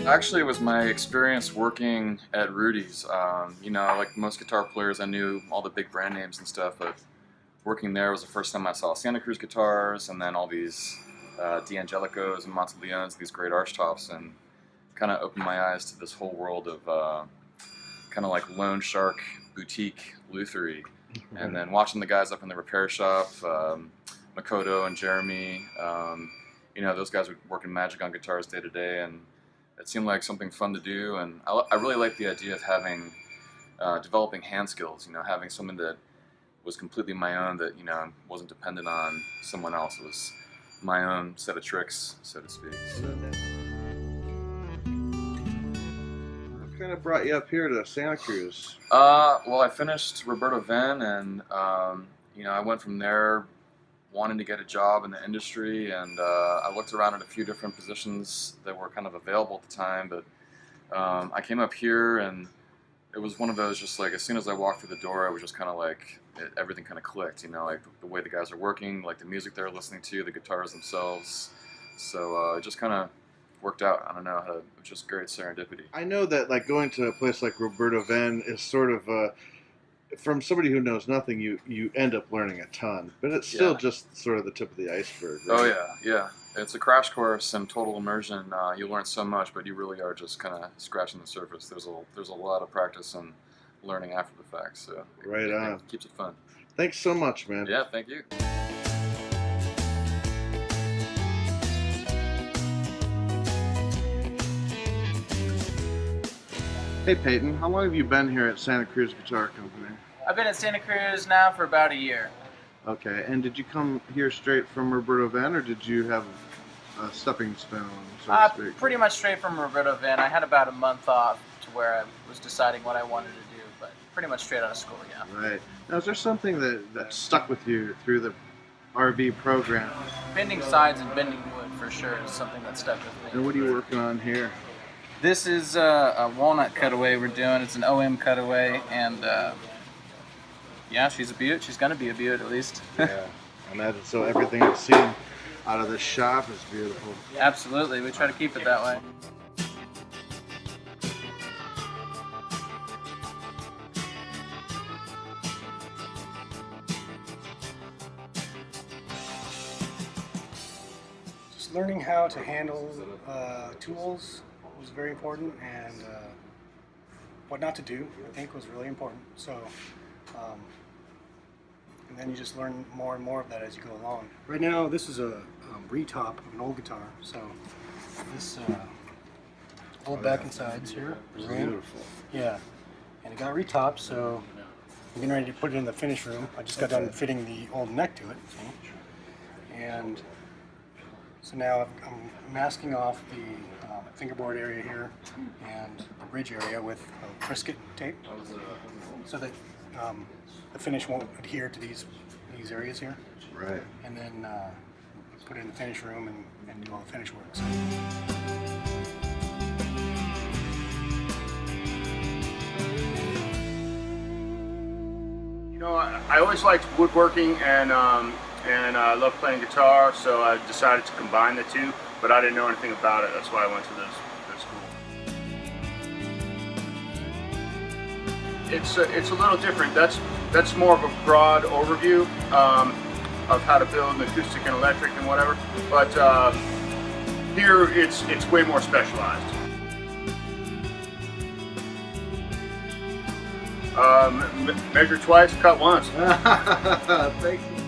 Actually, it was my experience working at Rudy's. You know, like most guitar players, I knew all the big brand names and stuff, but working there was the first time I saw Santa Cruz guitars and then all these D'Angelicos and Monteleones, these great arch tops, and kind of opened my eyes to this whole world of kind of like loan shark boutique Luthiery. And then watching the guys up in the repair shop, Makoto and Jeremy, you know, those guys were working magic on guitars day to day, and it seemed like something fun to do. And I really liked the idea of having, developing hand skills, you know, having something that was completely my own, that, you know, wasn't dependent on someone else. It was my own set of tricks, so to speak. So. What kind of brought you up here to Santa Cruz? Well, I finished Roberto-Venn, and you know, I went from there wanting to get a job in the industry, and I looked around at a few different positions that were kind of available at the time, but I came up here, and it was one of those, just like, as soon as I walked through the door, I was just kind of like, everything kind of clicked, you know, like the way the guys are working, like the music they're listening to, the guitars themselves. So it just kind of worked out. I don't know, it was just great serendipity. I know that like going to a place like Roberto-Venn is sort of from somebody who knows nothing, you end up learning a ton, but it's still just sort of the tip of the iceberg. Right? Oh yeah. It's a crash course and total immersion. You learn so much, but you really are just kind of scratching the surface. There's a lot of practice and learning after the fact. So it keeps it fun. Thanks so much, man. Yeah, thank you. Hey Peyton, how long have you been here at Santa Cruz Guitar Company? I've been at Santa Cruz now for about a year. Okay, and did you come here straight from Roberto-Venn, or did you have a stepping stone, so to speak? Pretty much straight from Roberto-Venn. I had about a month off to where I was deciding what I wanted to do, but pretty much straight out of school, yeah. Right. Now, is there something that stuck with you through the RV program? Bending sides and bending wood, for sure, is something that stuck with me. And what are you working on here? This is a walnut cutaway we're doing. It's an OM cutaway, and yeah, she's a beaut. She's gonna be a beaut at least. Yeah, I imagine so. Everything I've seen out of this shop is beautiful. Absolutely, we try to keep it that way. Just learning how to handle tools was very important, and what not to do, I think, was really important. So, and then you just learn more and more of that as you go along. Right now, this is a retop of an old guitar. So this old back and sides here. Beautiful. Yeah, and it got retopped, so I'm getting ready to put it in the finish room. I just got done fitting the old neck to it, see? And so now I'm masking off the fingerboard area here and the bridge area with Frisket tape, so that the finish won't adhere to these areas here. Right. And then put it in the finish room and do all the finish work. So. You know, I always liked woodworking, and I love playing guitar, so I decided to combine the two, but I didn't know anything about it. That's why I went to this school. It's a little different. That's more of a broad overview of how to build an acoustic and electric and whatever, but here it's way more specialized. Measure twice, cut once. Thank you.